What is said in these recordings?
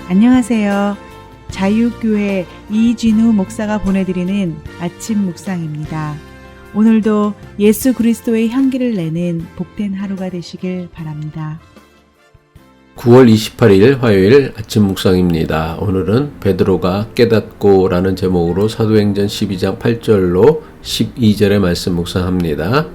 안녕하세요. 자유교회 이진우 목사가 보내드리는 아침 묵상입니다. 오늘도 예수 그리스도의 향기를 내는 복된 하루가 되시길 바랍니다. 9월 28일 화요일 아침 묵상입니다. 오늘은 베드로가 깨닫고 라는 제목으로 사도행전 12장 8절로 12절의 말씀 묵상합니다.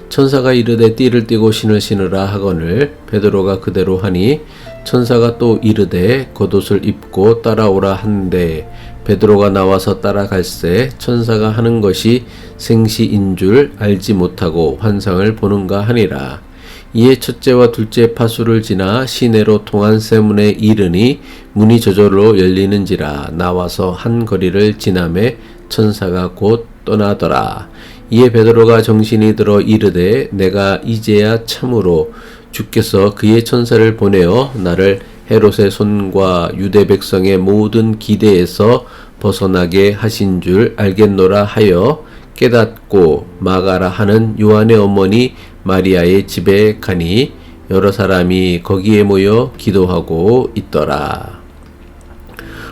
천사가 이르되 띠를 띠고 신을 신으라 하거늘 베드로가 그대로 하니 천사가 또 이르되 겉옷을 입고 따라오라 한데 베드로가 나와서 따라갈새 천사가 하는 것이 생시인 줄 알지 못하고 환상을 보는가 하니라. 이에 첫째와 둘째 파수를 지나 시내로 통한 세문에 이르니 문이 저절로 열리는지라. 나와서 한 거리를 지나매 천사가 곧 떠나더라. 이에 베드로가 정신이 들어 이르되 내가 이제야 참으로 주께서 그의 천사를 보내어 나를 헤롯의 손과 유대 백성의 모든 기대에서 벗어나게 하신 줄 알겠노라 하여 깨닫고 마가라 하는 요한의 어머니 마리아의 집에 가니 여러 사람이 거기에 모여 기도하고 있더라.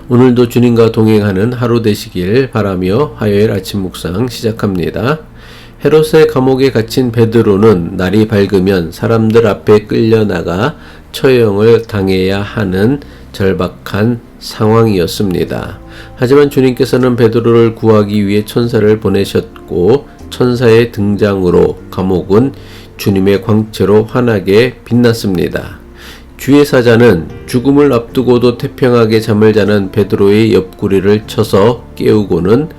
오늘도 주님과 동행하는 하루 되시길 바라며 화요일 아침 묵상 시작합니다. 헤롯의 감옥에 갇힌 베드로는 날이 밝으면 사람들 앞에 끌려나가 처형을 당해야 하는 절박한 상황이었습니다. 하지만 주님께서는 베드로를 구하기 위해 천사를 보내셨고 천사의 등장으로 감옥은 주님의 광채로 환하게 빛났습니다. 주의 사자는 죽음을 앞두고도 태평하게 잠을 자는 베드로의 옆구리를 쳐서 깨우고는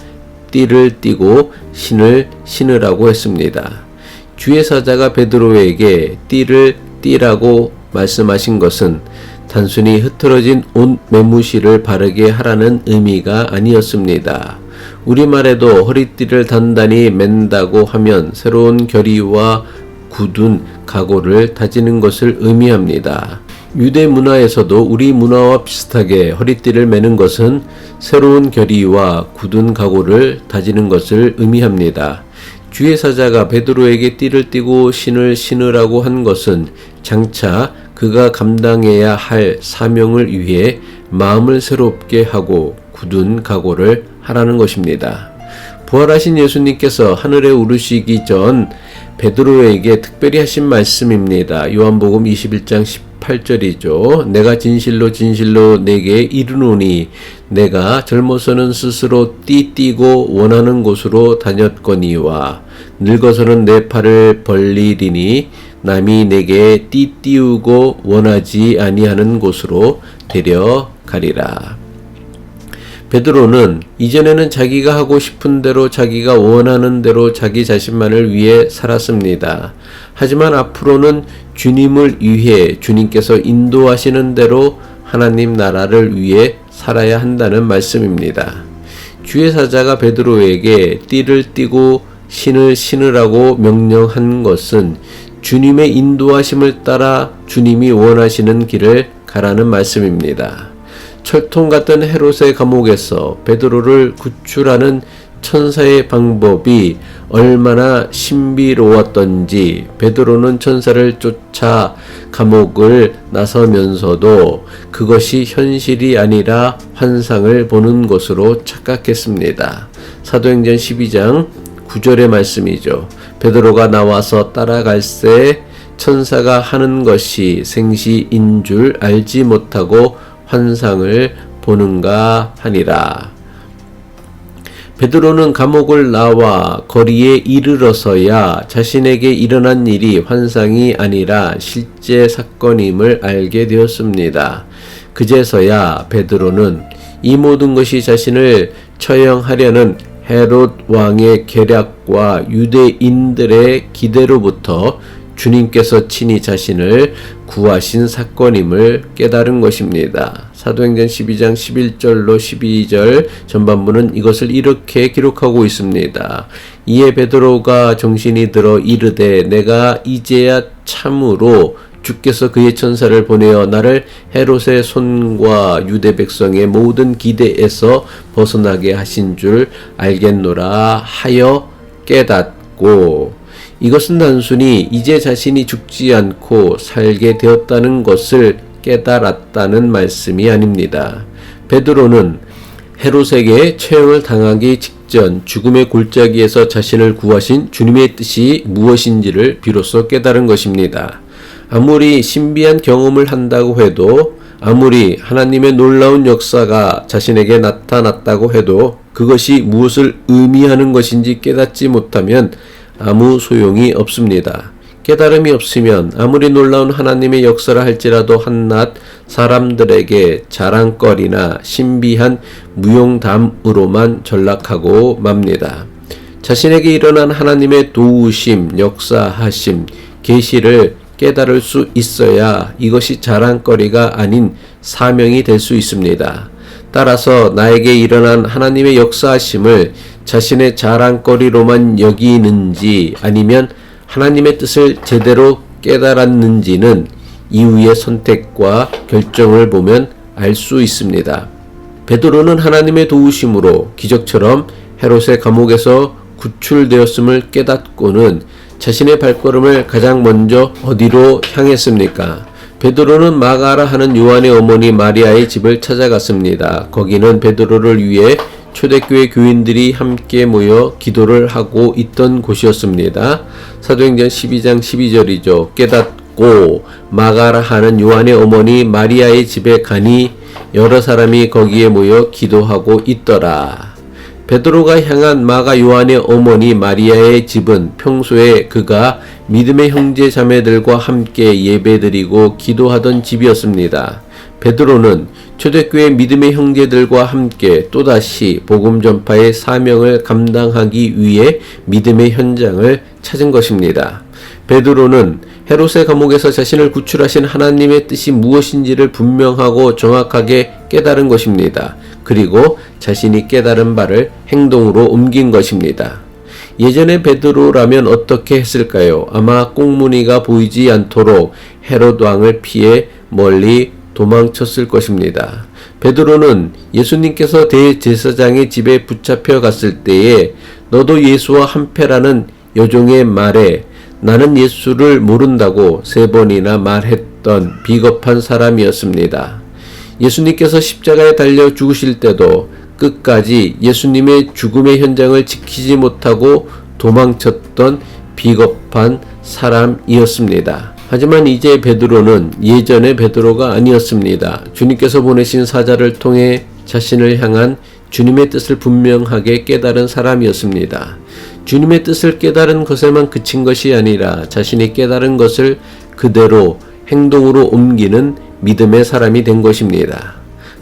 띠를 띠고 신을 신으라고 했습니다. 주의 사자가 베드로에게 띠를 띠라고 말씀하신 것은 단순히 흐트러진 옷 매무실을 바르게 하라는 의미가 아니었습니다. 우리말에도 허리띠를 단단히 맨다고 하면 새로운 결의와 굳은 각오를 다지는 것을 의미합니다. 유대 문화에서도 우리 문화와 비슷하게 허리띠를 매는 것은 새로운 결의와 굳은 각오를 다지는 것을 의미합니다. 주의 사자가 베드로에게 띠를 띠고 신을 신으라고 한 것은 장차 그가 감당해야 할 사명을 위해 마음을 새롭게 하고 굳은 각오를 하라는 것입니다. 부활하신 예수님께서 하늘에 오르시기 전 베드로에게 특별히 하신 말씀입니다. 요한복음 21장 18절이죠. 내가 진실로 진실로 내게 이르노니 내가 젊어서는 스스로 띠띠고 원하는 곳으로 다녔거니와 늙어서는 내 팔을 벌리리니 남이 내게 띠띠우고 원하지 아니하는 곳으로 데려가리라. 베드로는 이전에는 자기가 하고 싶은 대로 자기가 원하는 대로 자기 자신만을 위해 살았습니다. 하지만 앞으로는 주님을 위해 주님께서 인도하시는 대로 하나님 나라를 위해 살아야 한다는 말씀입니다. 주의 사자가 베드로에게 띠를 띠고 신을 신으라고 명령한 것은 주님의 인도하심을 따라 주님이 원하시는 길을 가라는 말씀입니다. 철통 같은 헤롯의 감옥에서 베드로를 구출하는 천사의 방법이 얼마나 신비로웠던지 베드로는 천사를 쫓아 감옥을 나서면서도 그것이 현실이 아니라 환상을 보는 것으로 착각했습니다. 사도행전 12장 9절의 말씀이죠. 베드로가 나와서 따라갈새 천사가 하는 것이 생시인 줄 알지 못하고 환상을 보는가 하니라. 베드로는 감옥을 나와 거리에 이르러서야 자신에게 일어난 일이 환상이 아니라 실제 사건임을 알게 되었습니다. 그제서야 베드로는 이 모든 것이 자신을 처형하려는 헤롯 왕의 계략과 유대인들의 기대로부터 주님께서 친히 자신을 구하신 사건임을 깨달은 것입니다. 사도행전 12장 11절로 12절 전반부는 이것을 이렇게 기록하고 있습니다. 이에 베드로가 정신이 들어 이르되 내가 이제야 참으로 주께서 그의 천사를 보내어 나를 헤롯의 손과 유대 백성의 모든 기대에서 벗어나게 하신 줄 알겠노라 하여 깨닫고, 이것은 단순히 이제 자신이 죽지 않고 살게 되었다는 것을 깨달았다는 말씀이 아닙니다. 베드로는 헤롯에게 처형을 당하기 직전 죽음의 골짜기에서 자신을 구하신 주님의 뜻이 무엇인지를 비로소 깨달은 것입니다. 아무리 신비한 경험을 한다고 해도, 아무리 하나님의 놀라운 역사가 자신에게 나타났다고 해도 그것이 무엇을 의미하는 것인지 깨닫지 못하면 아무 소용이 없습니다. 깨달음이 없으면 아무리 놀라운 하나님의 역사를 할지라도 한낱 사람들에게 자랑거리나 신비한 무용담으로만 전락하고 맙니다. 자신에게 일어난 하나님의 도우심, 역사하심, 계시를 깨달을 수 있어야 이것이 자랑거리가 아닌 사명이 될 수 있습니다. 따라서 나에게 일어난 하나님의 역사하심을 자신의 자랑거리로만 여기는지 아니면 하나님의 뜻을 제대로 깨달았는지는 이후의 선택과 결정을 보면 알 수 있습니다. 베드로는 하나님의 도우심으로 기적처럼 헤롯의 감옥에서 구출되었음을 깨닫고는 자신의 발걸음을 가장 먼저 어디로 향했습니까? 베드로는 마가라 하는 요한의 어머니 마리아의 집을 찾아갔습니다. 거기는 베드로를 위해 초대교회 교인들이 함께 모여 기도를 하고 있던 곳이었습니다. 사도행전 12장 12절이죠. 깨닫고 마가라 하는 요한의 어머니 마리아의 집에 가니 여러 사람이 거기에 모여 기도하고 있더라. 베드로가 향한 마가 요한의 어머니 마리아의 집은 평소에 그가 믿음의 형제 자매들과 함께 예배드리고 기도하던 집이었습니다. 베드로는 초대교회 믿음의 형제들과 함께 또다시 복음 전파의 사명을 감당하기 위해 믿음의 현장을 찾은 것입니다. 베드로는 헤롯의 감옥에서 자신을 구출하신 하나님의 뜻이 무엇인지를 분명하고 정확하게 깨달은 것입니다. 그리고 자신이 깨달은 바를 행동으로 옮긴 것입니다. 예전에 베드로라면 어떻게 했을까요? 아마 꽁무니가 보이지 않도록 헤롯 왕을 피해 멀리 도망쳤을 것입니다. 베드로는 예수님께서 대제사장의 집에 붙잡혀 갔을 때에 너도 예수와 한패라는 여종의 말에 나는 예수를 모른다고 3번이나 말했던 비겁한 사람이었습니다. 예수님께서 십자가에 달려 죽으실 때도 끝까지 예수님의 죽음의 현장을 지키지 못하고 도망쳤던 비겁한 사람이었습니다. 하지만 이제 베드로는 예전의 베드로가 아니었습니다. 주님께서 보내신 사자를 통해 자신을 향한 주님의 뜻을 분명하게 깨달은 사람이었습니다. 주님의 뜻을 깨달은 것에만 그친 것이 아니라 자신이 깨달은 것을 그대로 행동으로 옮기는 믿음의 사람이 된 것입니다.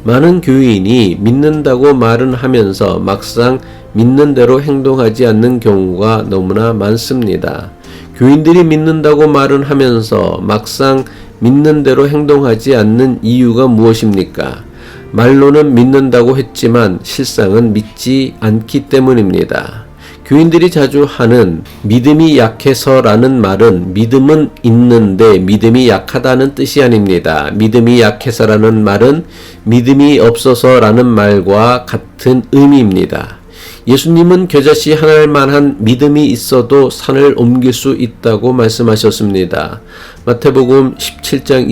많은 교인이 믿는다고 말은 하면서 막상 믿는 대로 행동하지 않는 경우가 너무나 많습니다. 교인들이 믿는다고 말은 하면서 막상 믿는 대로 행동하지 않는 이유가 무엇입니까? 말로는 믿는다고 했지만 실상은 믿지 않기 때문입니다. 교인들이 자주 하는 믿음이 약해서라는 말은 믿음은 있는데 믿음이 약하다는 뜻이 아닙니다. 믿음이 약해서라는 말은 믿음이 없어서라는 말과 같은 의미입니다. 예수님은 겨자씨 하나만한 믿음이 있어도 산을 옮길 수 있다고 말씀하셨습니다. 마태복음 17장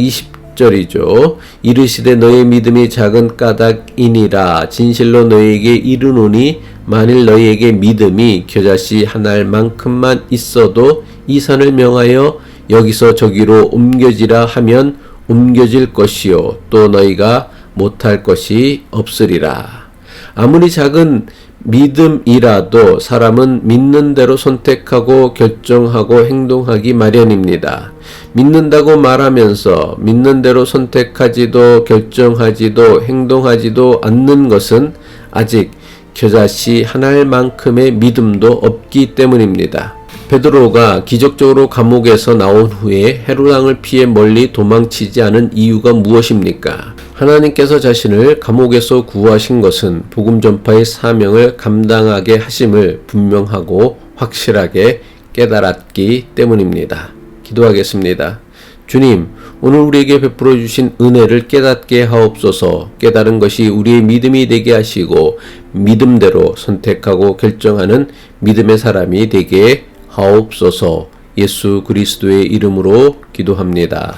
20절이죠. 이르시되 너의 믿음이 작은 까닭이니라. 진실로 너희에게 이르노니 만일 너희에게 믿음이 겨자씨 하나만큼만 있어도 이 산을 명하여 여기서 저기로 옮겨지라 하면 옮겨질 것이요 또 너희가 못할 것이 없으리라. 아무리 작은 믿음이라도 사람은 믿는 대로 선택하고 결정하고 행동하기 마련입니다. 믿는다고 말하면서 믿는 대로 선택하지도 결정하지도 행동하지도 않는 것은 아직 겨자씨 하나만큼의 믿음도 없기 때문입니다. 베드로가 기적적으로 감옥에서 나온 후에 헤롯 왕을 피해 멀리 도망치지 않은 이유가 무엇입니까? 하나님께서 자신을 감옥에서 구하신 것은 복음 전파의 사명을 감당하게 하심을 분명하고 확실하게 깨달았기 때문입니다. 기도하겠습니다. 주님, 오늘 우리에게 베풀어 주신 은혜를 깨닫게 하옵소서. 깨달은 것이 우리의 믿음이 되게 하시고 믿음대로 선택하고 결정하는 믿음의 사람이 되게 하옵소서. 예수 그리스도의 이름으로 기도합니다.